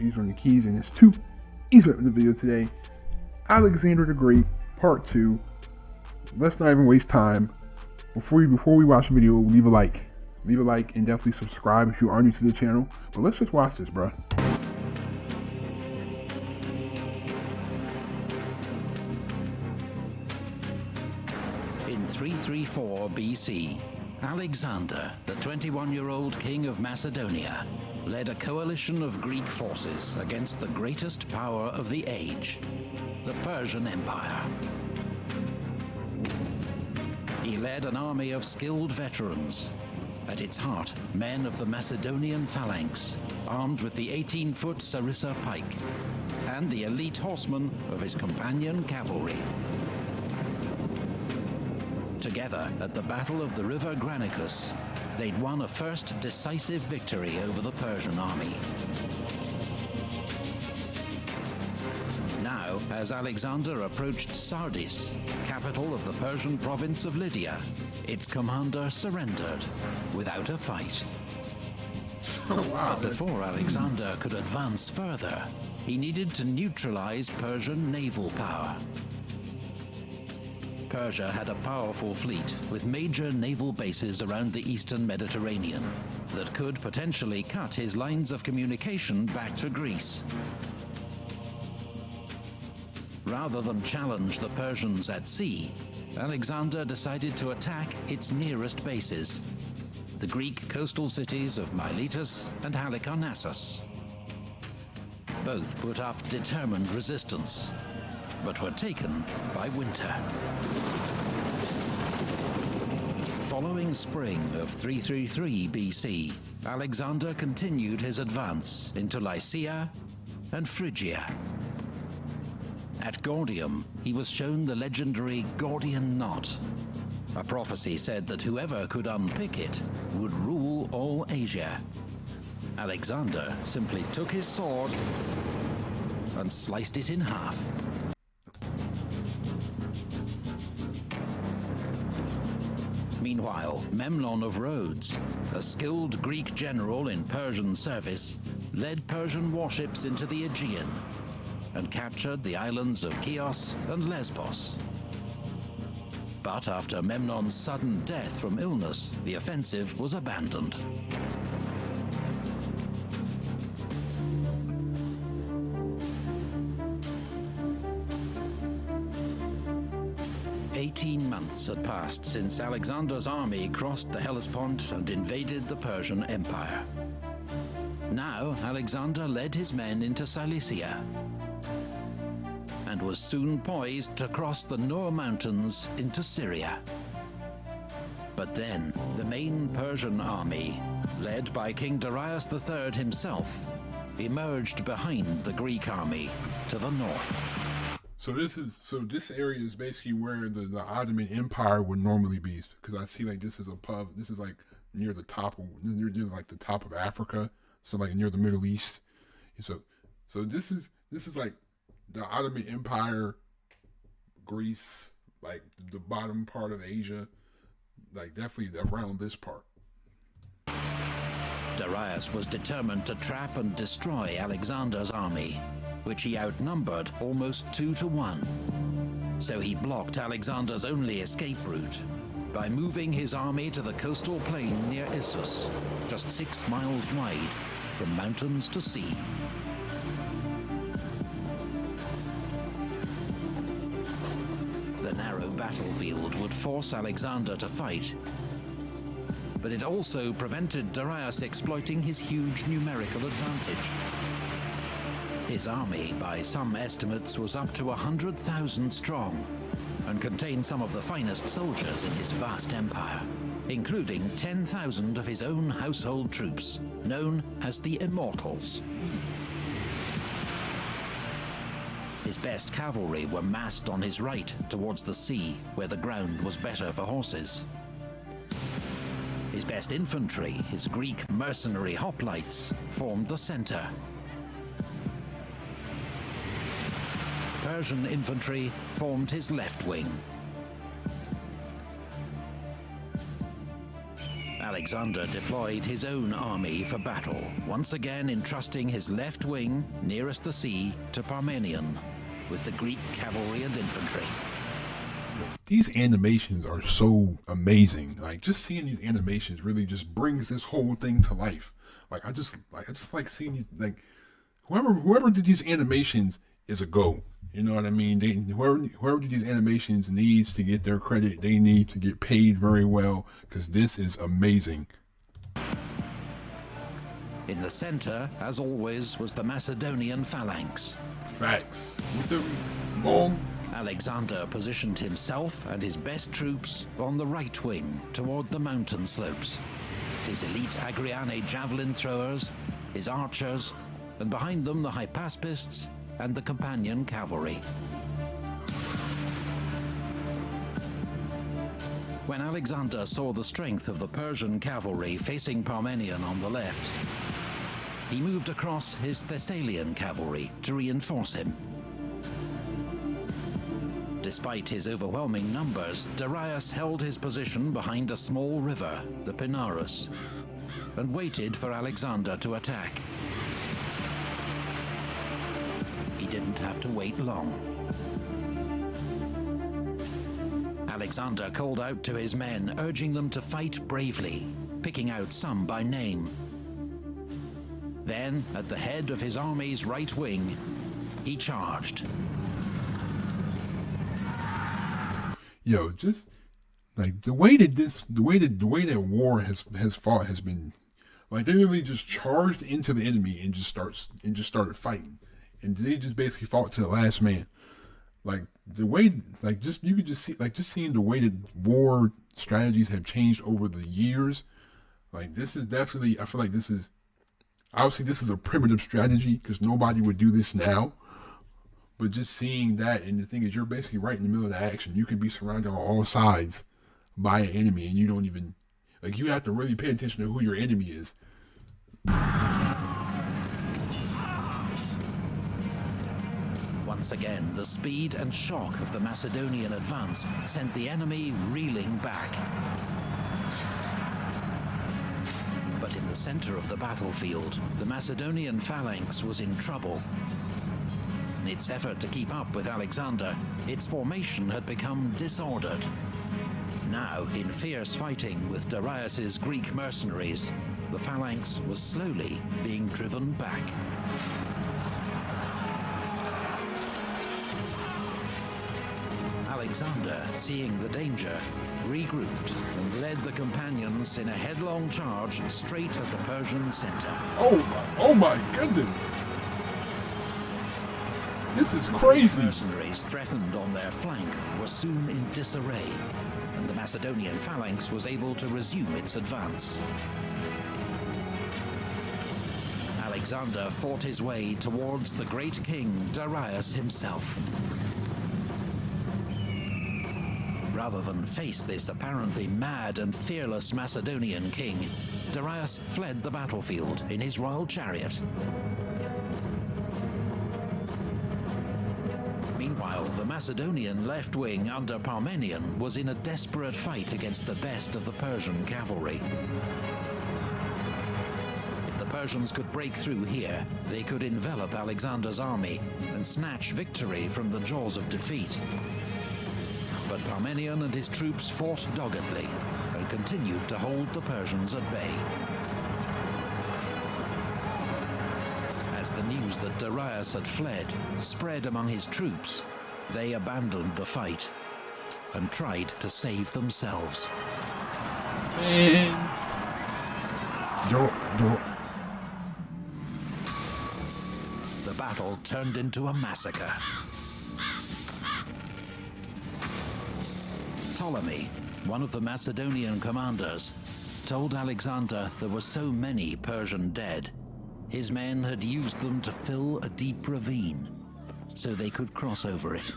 These are the keys, and it's 2 easy in the video today. Alexander the Great, part 2. Let's not even waste time. Before we watch the video, leave a like. Leave a like and definitely subscribe if you are new to the channel. But let's just watch this, bro. In 334 BC, Alexander, the 21-year-old king of Macedonia, led a coalition of Greek forces against the greatest power of the age, the Persian Empire. He led an army of skilled veterans. At its heart, men of the Macedonian phalanx, armed with the 18-foot sarissa pike, and the elite horsemen of his companion cavalry. Together, at the Battle of the River Granicus, they'd won a first decisive victory over the Persian army. Now, as Alexander approached Sardis, capital of the Persian province of Lydia, its commander surrendered without a fight. Wow. But before Alexander could advance further, he needed to neutralize Persian naval power. Persia had a powerful fleet with major naval bases around the eastern Mediterranean that could potentially cut his lines of communication back to Greece. Rather than challenge the Persians at sea, Alexander decided to attack its nearest bases, the Greek coastal cities of Miletus and Halicarnassus. Both put up determined resistance, but were taken by winter. Following spring of 333 BC, Alexander continued his advance into Lycia and Phrygia. At Gordium, he was shown the legendary Gordian knot. A prophecy said that whoever could unpick it would rule all Asia. Alexander simply took his sword and sliced it in half. Meanwhile, Memnon of Rhodes, a skilled Greek general in Persian service, led Persian warships into the Aegean and captured the islands of Chios and Lesbos. But after Memnon's sudden death from illness, the offensive was abandoned. Months had passed since Alexander's army crossed the Hellespont and invaded the Persian Empire. Now, Alexander led his men into Cilicia and was soon poised to cross the Nur Mountains into Syria. But then, the main Persian army, led by King Darius III himself, emerged behind the Greek army to the north. So this area is basically where the Ottoman Empire would normally be, because I see like this is a pub. This is like near the top of near like the top of Africa, so like near the Middle East. So this is like the Ottoman Empire, Greece, like the bottom part of Asia, like definitely around this part. Darius was determined to trap and destroy Alexander's army, which he outnumbered almost 2 to 1. So he blocked Alexander's only escape route by moving his army to the coastal plain near Issus, just 6 miles wide, from mountains to sea. The narrow battlefield would force Alexander to fight, but it also prevented Darius exploiting his huge numerical advantage. His army, by some estimates, was up to 100,000 strong and contained some of the finest soldiers in his vast empire, including 10,000 of his own household troops, known as the Immortals. His best cavalry were massed on his right towards the sea, where the ground was better for horses. His best infantry, his Greek mercenary hoplites, formed the center. Persian infantry formed his left wing. Alexander deployed his own army for battle, once again entrusting his left wing, nearest the sea, to Parmenion, with the Greek cavalry and infantry. These animations are so amazing. Like, just seeing these animations really just brings this whole thing to life. Like, I just like seeing these, like, whoever did these animations is a go. You know what I mean? Whoever did these animations needs to get their credit. They need to get paid very well, because this is amazing. In the center, as always, was the Macedonian phalanx. Facts. With the long. Alexander positioned himself and his best troops on the right wing toward the mountain slopes. His elite Agriane javelin throwers, his archers, and behind them the hypaspists and the companion cavalry. When Alexander saw the strength of the Persian cavalry facing Parmenion on the left, he moved across his Thessalian cavalry to reinforce him. Despite his overwhelming numbers, Darius held his position behind a small river, the Pinarus, and waited for Alexander to attack. He didn't have to wait long. Alexander called out to his men, urging them to fight bravely, picking out some by name. Then, at the head of his army's right wing, he charged. Yo, just like the way that war has fought has been like, they really just charged into the enemy and just started fighting, and they just basically fought to the last man. Like the way, like just you could just see, like just seeing the way that war strategies have changed over the years. Like this is definitely, I feel like this is obviously this is a primitive strategy because nobody would do this now. But just seeing that, and the thing is, you're basically right in the middle of the action. You can be surrounded on all sides by an enemy, and you don't even, like, you have to really pay attention to who your enemy is. Once again, the speed and shock of the Macedonian advance sent the enemy reeling back. But in the center of the battlefield, the Macedonian phalanx was in trouble. In its effort to keep up with Alexander, its formation had become disordered. Now, in fierce fighting with Darius's Greek mercenaries, the phalanx was slowly being driven back. Alexander, seeing the danger, regrouped and led the companions in a headlong charge straight at the Persian center. Oh my goodness! This is crazy. The mercenaries threatened on their flank were soon in disarray, and the Macedonian phalanx was able to resume its advance. Alexander fought his way towards the great king Darius himself. Rather than face this apparently mad and fearless Macedonian king, Darius fled the battlefield in his royal chariot. Meanwhile, the Macedonian left wing under Parmenion was in a desperate fight against the best of the Persian cavalry. If the Persians could break through here, they could envelop Alexander's army and snatch victory from the jaws of defeat. But Parmenion and his troops fought doggedly and continued to hold the Persians at bay. As the news that Darius had fled spread among his troops, they abandoned the fight and tried to save themselves. Man. The battle turned into a massacre. Ptolemy, one of the Macedonian commanders, told Alexander there were so many Persian dead, his men had used them to fill a deep ravine so they could cross over it.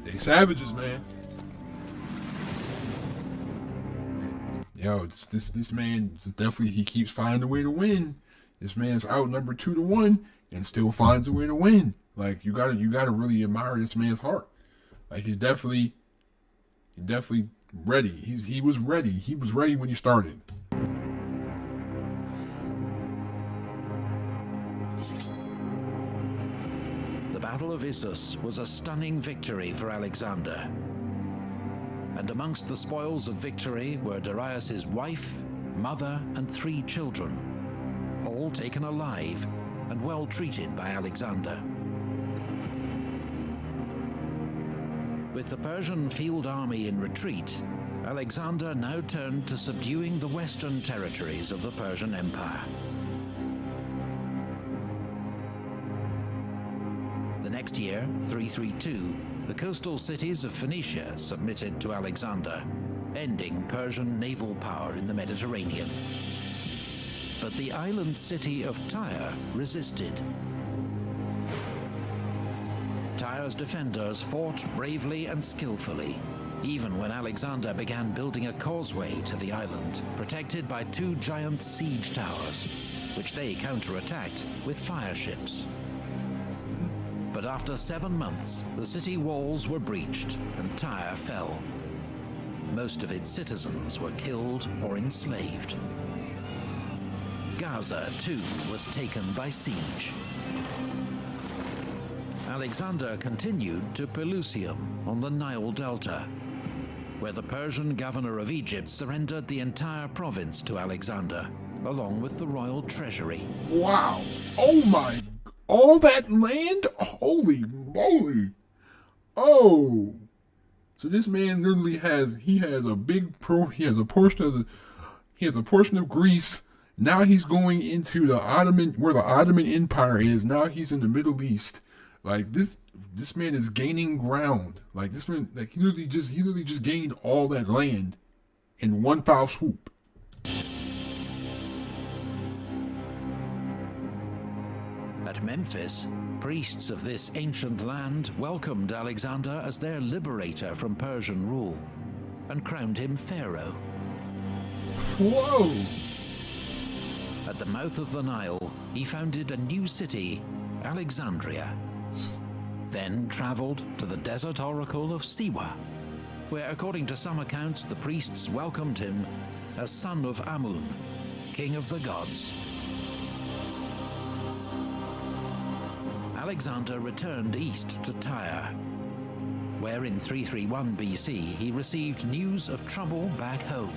They savages, man. Yo, this man definitely, he keeps finding a way to win. This man's outnumbered 2-1 and still finds a way to win. Like, you gotta really admire this man's heart. Like he's definitely ready. He was ready. He was ready when he started. The Battle of Issus was a stunning victory for Alexander. And amongst the spoils of victory were Darius's wife, mother, and 3 children, all taken alive and well treated by Alexander. With the Persian field army in retreat, Alexander now turned to subduing the western territories of the Persian Empire. The next year, 332, the coastal cities of Phoenicia submitted to Alexander, ending Persian naval power in the Mediterranean. But the island city of Tyre resisted. Tyre's defenders fought bravely and skillfully, even when Alexander began building a causeway to the island, protected by 2 giant siege towers, which they counterattacked with fire ships. But after 7 months, the city walls were breached and Tyre fell. Most of its citizens were killed or enslaved. Gaza, too, was taken by siege. Alexander continued to Pelusium on the Nile Delta, where the Persian governor of Egypt surrendered the entire province to Alexander, along with the royal treasury. Wow. Oh my, all that land? Holy moly. Oh. So this man literally has a portion of Greece. Now he's going into where the Ottoman Empire is. Now he's in the Middle East. Like this man is gaining ground. Like this man, like he literally just gained all that land in one foul swoop. At Memphis, priests of this ancient land welcomed Alexander as their liberator from Persian rule and crowned him pharaoh. Whoa! At the mouth of the Nile, he founded a new city, Alexandria. Then traveled to the desert oracle of Siwa, where according to some accounts the priests welcomed him as son of Amun, king of the gods. Alexander returned east to Tyre, where in 331 BC he received news of trouble back home.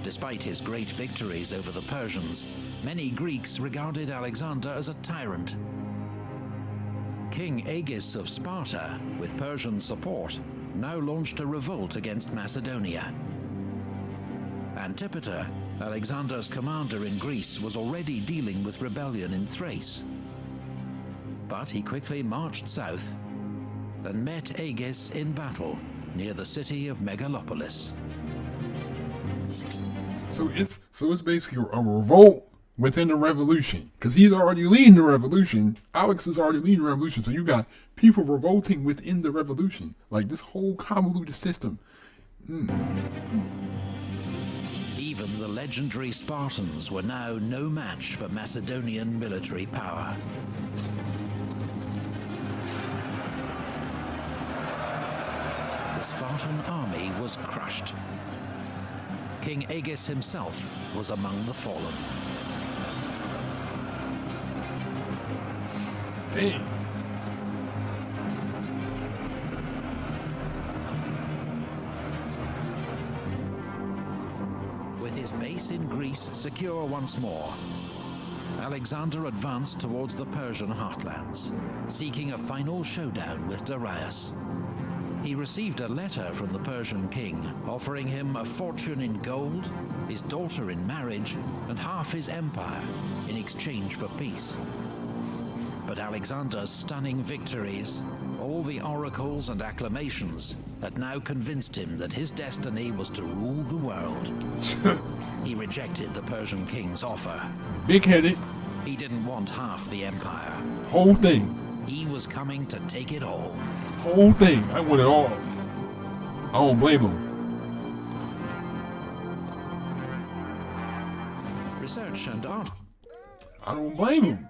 Despite his great victories over the Persians, many Greeks regarded Alexander as a tyrant. King Agis of Sparta, with Persian support, now launched a revolt against Macedonia. Antipater, Alexander's commander in Greece, was already dealing with rebellion in Thrace. But he quickly marched south and met Agis in battle near the city of Megalopolis. So it's basically a revolt within the revolution, because he's already leading the revolution. Alex is already leading the revolution, so you got people revolting within the revolution, like this whole convoluted system. Even the legendary Spartans were now no match for Macedonian military power. The Spartan army was crushed. King Agis himself was among the fallen. Dang. With his base in Greece secure once more, Alexander advanced towards the Persian heartlands, seeking a final showdown with Darius. He received a letter from the Persian king offering him a fortune in gold, his daughter in marriage, and half his empire in exchange for peace. But Alexander's stunning victories, all the oracles and acclamations, had now convinced him that his destiny was to rule the world. He rejected the Persian king's offer. Big-headed. He didn't want half the empire. Whole thing. He was coming to take it all. Whole thing. I want it all. I don't blame him. Research and art. I don't blame him.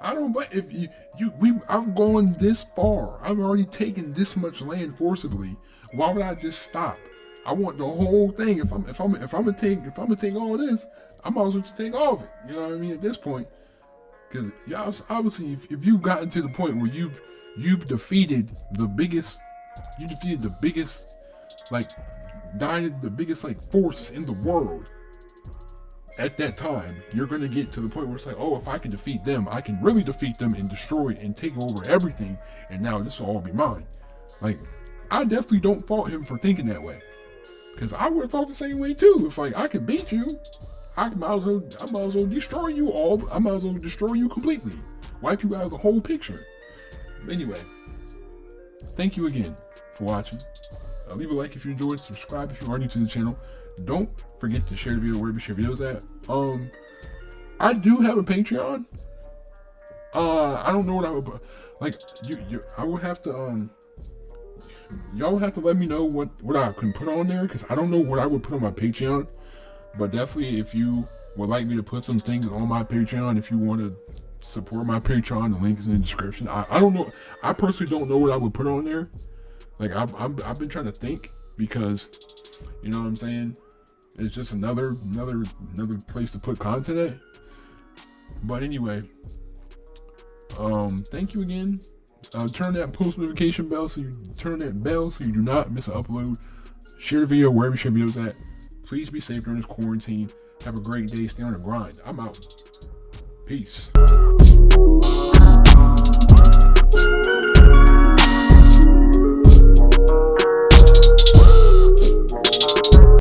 I don't. But if I've gone this far. I've already taken this much land forcibly. Why would I just stop? I want the whole thing. If I'm gonna take all this, I might as well just take all of it. You know what I mean? At this point, because obviously, if you've gotten to the point where you've defeated the biggest, like the biggest like force in the world. At that time, you're gonna get to the point where it's like, oh, if I can defeat them, I can really defeat them and destroy and take over everything, and now this will all be mine. Like, I definitely don't fault him for thinking that way, because I would have thought the same way too. If like I could beat you, I might as well destroy you all. I might as well destroy you completely, wipe you out of the whole picture. Anyway, thank you again for watching. Leave a like if you enjoyed. Subscribe if you are new to the channel. Don't forget to share the video wherever you share videos at. I do have a Patreon. I don't know what I would put. Like I would have to y'all would have to let me know what I can put on there, because I don't know what I would put on my Patreon. But definitely, if you would like me to put some things on my Patreon, if you want to support my Patreon, the link is in the description. I don't know. I personally don't know what I would put on there. Like I've been trying to think, because you know what I'm saying, it's just another place to put content at. But anyway, thank you again. Turn that post notification bell so you do not miss an upload. Share the video wherever you share videos at. Please be safe during this quarantine. Have a great day. Stay on the grind. I'm out. Peace.